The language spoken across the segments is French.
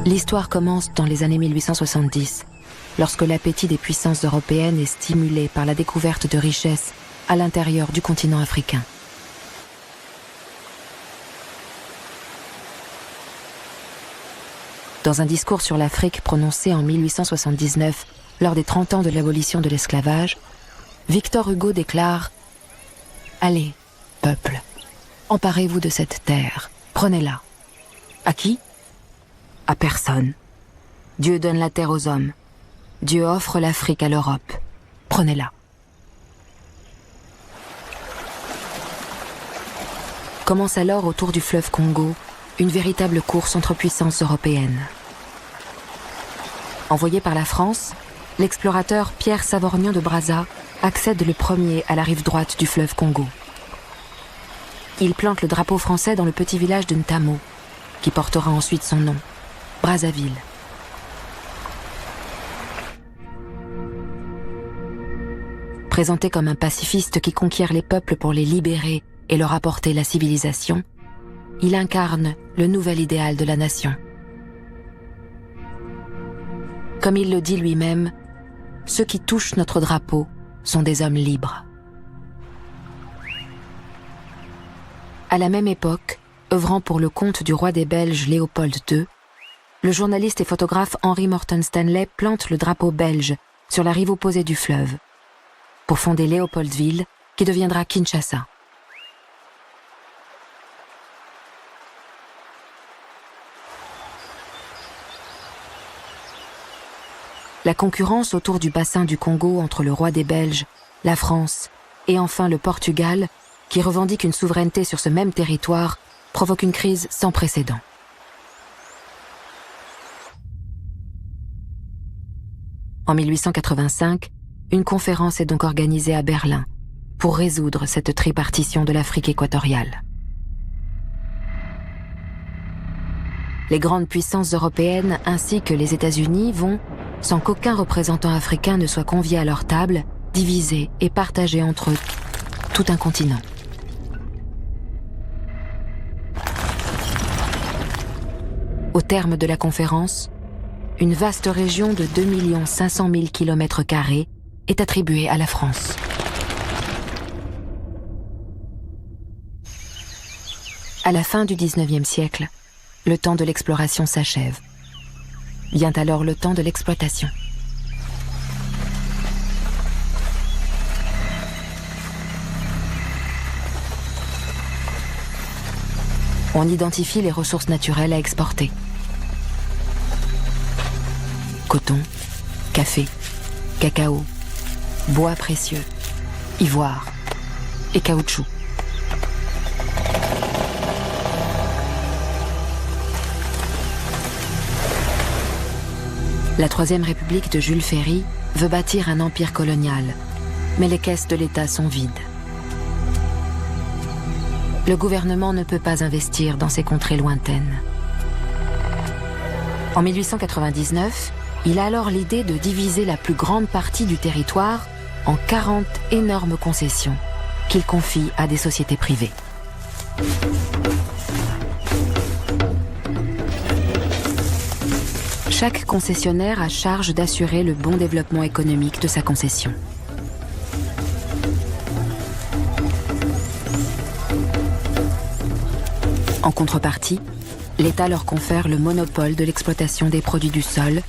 L'histoire commence dans les années 1870, lorsque l'appétit des puissances européennes est stimulé par la découverte de richesses à l'intérieur du continent africain. Dans un discours sur l'Afrique prononcé en 1879, lors des 30 ans de l'abolition de l'esclavage, Victor Hugo déclare « Allez, peuple, emparez-vous de cette terre, prenez-la. À qui ? À personne. Dieu donne la terre aux hommes. Dieu offre l'Afrique à l'Europe. Prenez-la. » Commence alors autour du fleuve Congo une véritable course entre puissances européennes. Envoyé par la France, l'explorateur Pierre Savorgnan de Brazza accède le premier à la rive droite du fleuve Congo. Il plante le drapeau français dans le petit village de Ntamo, qui portera ensuite son nom, Brazzaville. Présenté comme un pacifiste qui conquiert les peuples pour les libérer et leur apporter la civilisation, il incarne le nouvel idéal de la nation. Comme il le dit lui-même, ceux qui touchent notre drapeau sont des hommes libres. À la même époque, œuvrant pour le compte du roi des Belges Léopold II, le journaliste et photographe Henry Morton Stanley plante le drapeau belge sur la rive opposée du fleuve, pour fonder Léopoldville, qui deviendra Kinshasa. La concurrence autour du bassin du Congo entre le roi des Belges, la France et enfin le Portugal, qui revendique une souveraineté sur ce même territoire, provoque une crise sans précédent. En 1885, une conférence est donc organisée à Berlin pour résoudre cette tripartition de l'Afrique équatoriale. Les grandes puissances européennes ainsi que les États-Unis vont, sans qu'aucun représentant africain ne soit convié à leur table, diviser et partager entre eux tout un continent. Au terme de la conférence, une vaste région de 2 500 000 km² est attribuée à la France. À la fin du XIXe siècle, le temps de l'exploration s'achève. Vient alors le temps de l'exploitation. On identifie les ressources naturelles à exporter. Coton, café, cacao, bois précieux, ivoire et caoutchouc. La Troisième République de Jules Ferry veut bâtir un empire colonial, mais les caisses de l'État sont vides. Le gouvernement ne peut pas investir dans ces contrées lointaines. En 1899, il a alors l'idée de diviser la plus grande partie du territoire en 40 énormes concessions qu'il confie à des sociétés privées. Chaque concessionnaire a charge d'assurer le bon développement économique de sa concession. En contrepartie, l'État leur confère le monopole de l'exploitation des produits du sol,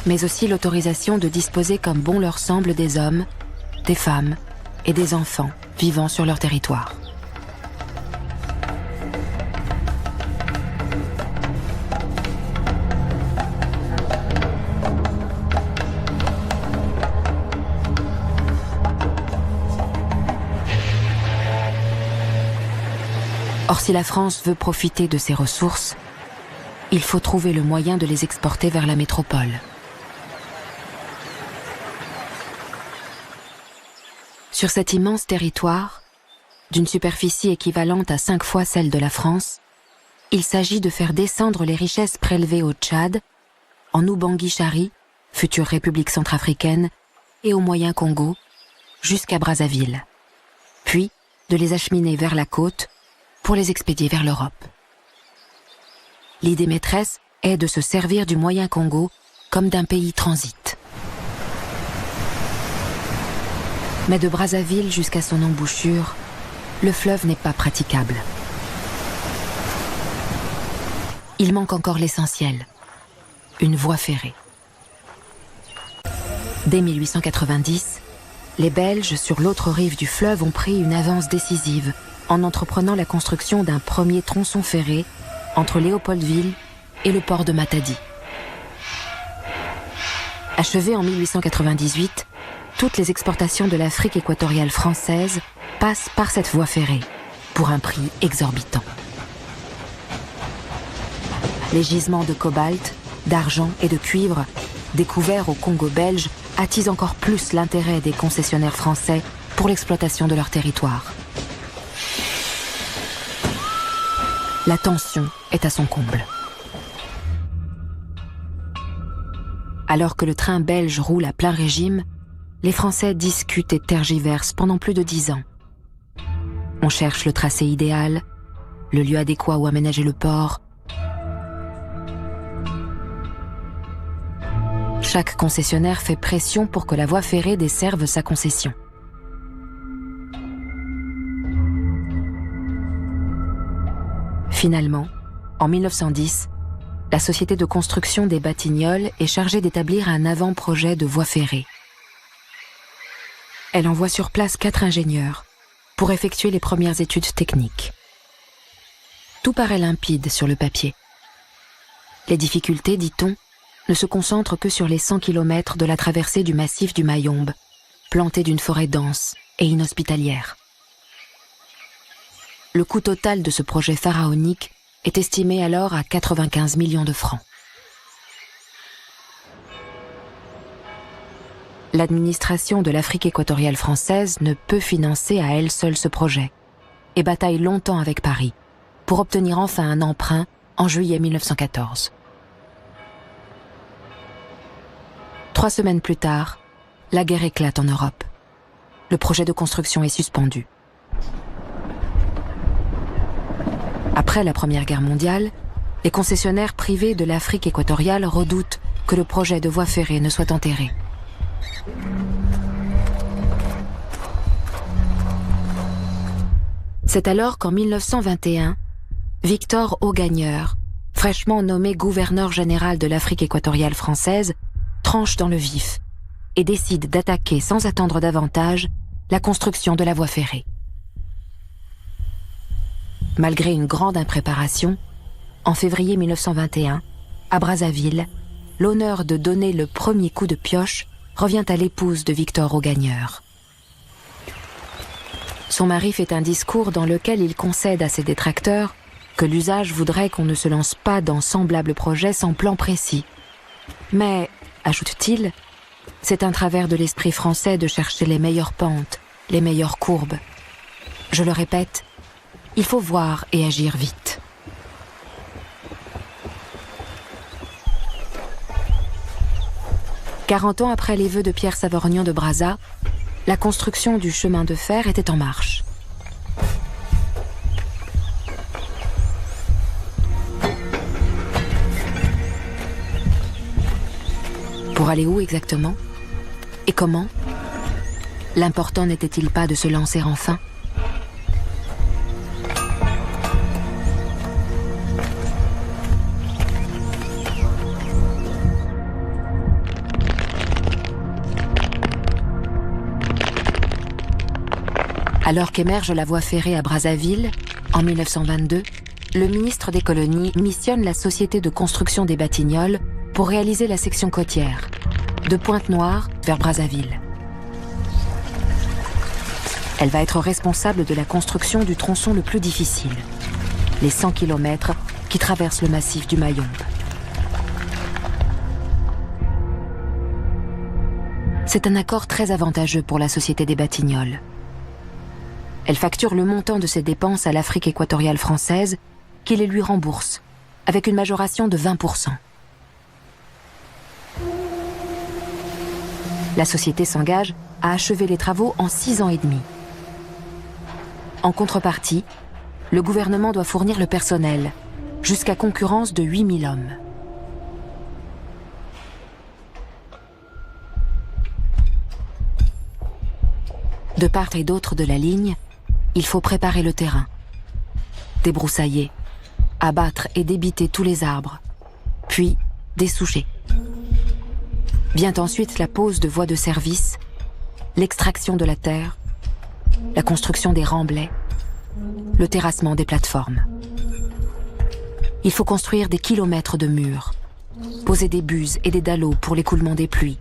mais aussi l'autorisation de disposer comme bon leur semble des hommes, des femmes et des enfants vivant sur leur territoire. Or, si la France veut profiter de ces ressources, il faut trouver le moyen de les exporter vers la métropole. Sur cet immense territoire, d'une superficie équivalente à 5 fois celle de la France, il s'agit de faire descendre les richesses prélevées au Tchad, en Oubangui-Chari, future République centrafricaine, et au Moyen Congo, jusqu'à Brazzaville, puis de les acheminer vers la côte pour les expédier vers l'Europe. L'idée maîtresse est de se servir du moyen Congo comme d'un pays transit. Mais de Brazzaville jusqu'à son embouchure, le fleuve n'est pas praticable. Il manque encore l'essentiel, une voie ferrée. Dès 1890, les Belges, sur l'autre rive du fleuve, ont pris une avance décisive en entreprenant la construction d'un premier tronçon ferré entre Léopoldville et le port de Matadi. Achevé en 1898, toutes les exportations de l'Afrique équatoriale française passent par cette voie ferrée, pour un prix exorbitant. Les gisements de cobalt, d'argent et de cuivre, découverts au Congo belge, attisent encore plus l'intérêt des concessionnaires français pour l'exploitation de leur territoire. La tension est à son comble. Alors que le train belge roule à plein régime, les Français discutent et tergiversent pendant plus de 10 ans. On cherche le tracé idéal, le lieu adéquat où aménager le port. Chaque concessionnaire fait pression pour que la voie ferrée desserve sa concession. Finalement, en 1910, la société de construction des Batignolles est chargée d'établir un avant-projet de voie ferrée. Elle envoie sur place 4 ingénieurs pour effectuer les premières études techniques. Tout paraît limpide sur le papier. Les difficultés, dit-on, ne se concentrent que sur les 100 km de la traversée du massif du Mayombe, planté d'une forêt dense et inhospitalière. Le coût total de ce projet pharaonique est estimé alors à 95 millions de francs. L'administration de l'Afrique équatoriale française ne peut financer à elle seule ce projet et bataille longtemps avec Paris pour obtenir enfin un emprunt en juillet 1914. 3 semaines plus tard, la guerre éclate en Europe. Le projet de construction est suspendu. Après la Première Guerre mondiale, les concessionnaires privés de l'Afrique équatoriale redoutent que le projet de voie ferrée ne soit enterré. C'est alors qu'en 1921, Victor Augagneur, fraîchement nommé gouverneur général de l'Afrique équatoriale française, tranche dans le vif et décide d'attaquer sans attendre davantage la construction de la voie ferrée. Malgré une grande impréparation, en février 1921, à Brazzaville, l'honneur de donner le premier coup de pioche revient à l'épouse de Victor Augagneur. Son mari fait un discours dans lequel il concède à ses détracteurs que l'usage voudrait qu'on ne se lance pas dans semblables projets sans plan précis. Mais, ajoute-t-il, c'est un travers de l'esprit français de chercher les meilleures pentes, les meilleures courbes. Je le répète, il faut voir et agir vite. « 40 ans après les vœux de Pierre Savorgnan de Brazza, la construction du chemin de fer était en marche. Pour aller où exactement? Et comment? L'important n'était-il pas de se lancer enfin? Alors qu'émerge la voie ferrée à Brazzaville, en 1922, le ministre des colonies missionne la société de construction des Batignolles pour réaliser la section côtière, de Pointe-Noire vers Brazzaville. Elle va être responsable de la construction du tronçon le plus difficile, les 100 km qui traversent le massif du Mayombe. C'est un accord très avantageux pour la société des Batignolles. Elle facture le montant de ses dépenses à l'Afrique équatoriale française, qui les lui rembourse, avec une majoration de 20%. La société s'engage à achever les travaux en 6 ans et demi. En contrepartie, le gouvernement doit fournir le personnel, jusqu'à concurrence de 8000 hommes. De part et d'autre de la ligne, il faut préparer le terrain, débroussailler, abattre et débiter tous les arbres, puis dessoucher. Vient ensuite la pose de voies de service, l'extraction de la terre, la construction des remblais, le terrassement des plateformes. Il faut construire des kilomètres de murs, poser des buses et des dallots pour l'écoulement des pluies,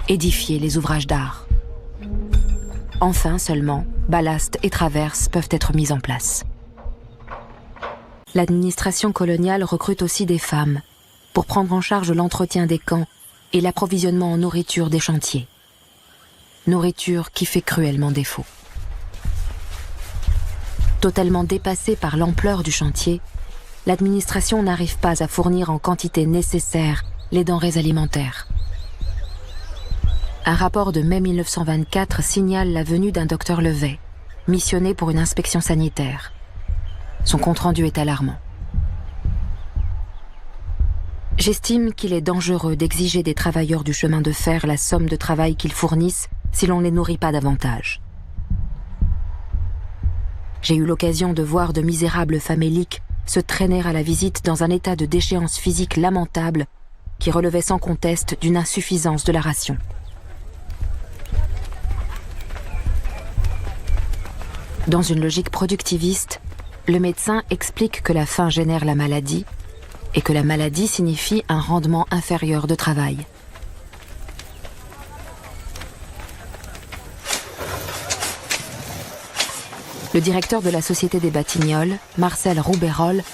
édifier les ouvrages d'art. Enfin seulement, ballast et traverses peuvent être mis en place. L'administration coloniale recrute aussi des femmes pour prendre en charge l'entretien des camps et l'approvisionnement en nourriture des chantiers. Nourriture qui fait cruellement défaut. Totalement dépassée par l'ampleur du chantier, l'administration n'arrive pas à fournir en quantité nécessaire les denrées alimentaires. Un rapport de mai 1924 signale la venue d'un docteur Levet, missionné pour une inspection sanitaire. Son compte-rendu est alarmant. J'estime qu'il est dangereux d'exiger des travailleurs du chemin de fer la somme de travail qu'ils fournissent si l'on ne les nourrit pas davantage. J'ai eu l'occasion de voir de misérables faméliques se traîner à la visite dans un état de déchéance physique lamentable qui relevait sans conteste d'une insuffisance de la ration. Dans une logique productiviste, le médecin explique que la faim génère la maladie et que la maladie signifie un rendement inférieur de travail. Le directeur de la Société des Batignolles, Marcel Rouberol,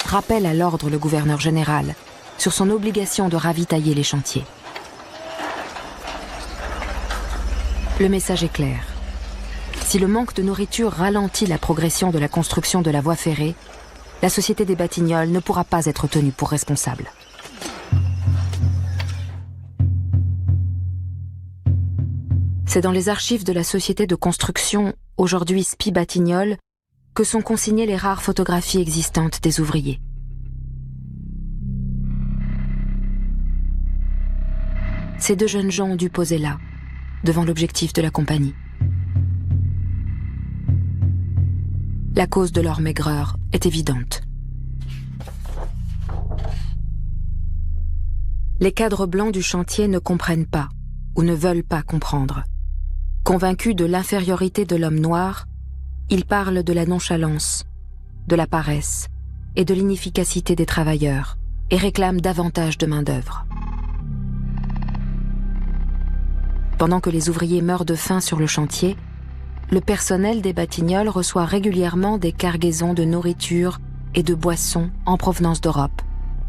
rappelle à l'ordre le gouverneur général sur son obligation de ravitailler les chantiers. Le message est clair. Si le manque de nourriture ralentit la progression de la construction de la voie ferrée, la Société des Batignolles ne pourra pas être tenue pour responsable. C'est dans les archives de la Société de construction, aujourd'hui SPI Batignolles, que sont consignées les rares photographies existantes des ouvriers. Ces deux jeunes gens ont dû poser là, devant l'objectif de la compagnie. La cause de leur maigreur est évidente. Les cadres blancs du chantier ne comprennent pas, ou ne veulent pas comprendre. Convaincus de l'infériorité de l'homme noir, ils parlent de la nonchalance, de la paresse et de l'inefficacité des travailleurs et réclament davantage de main-d'œuvre. Pendant que les ouvriers meurent de faim sur le chantier, le personnel des Batignolles reçoit régulièrement des cargaisons de nourriture et de boissons en provenance d'Europe.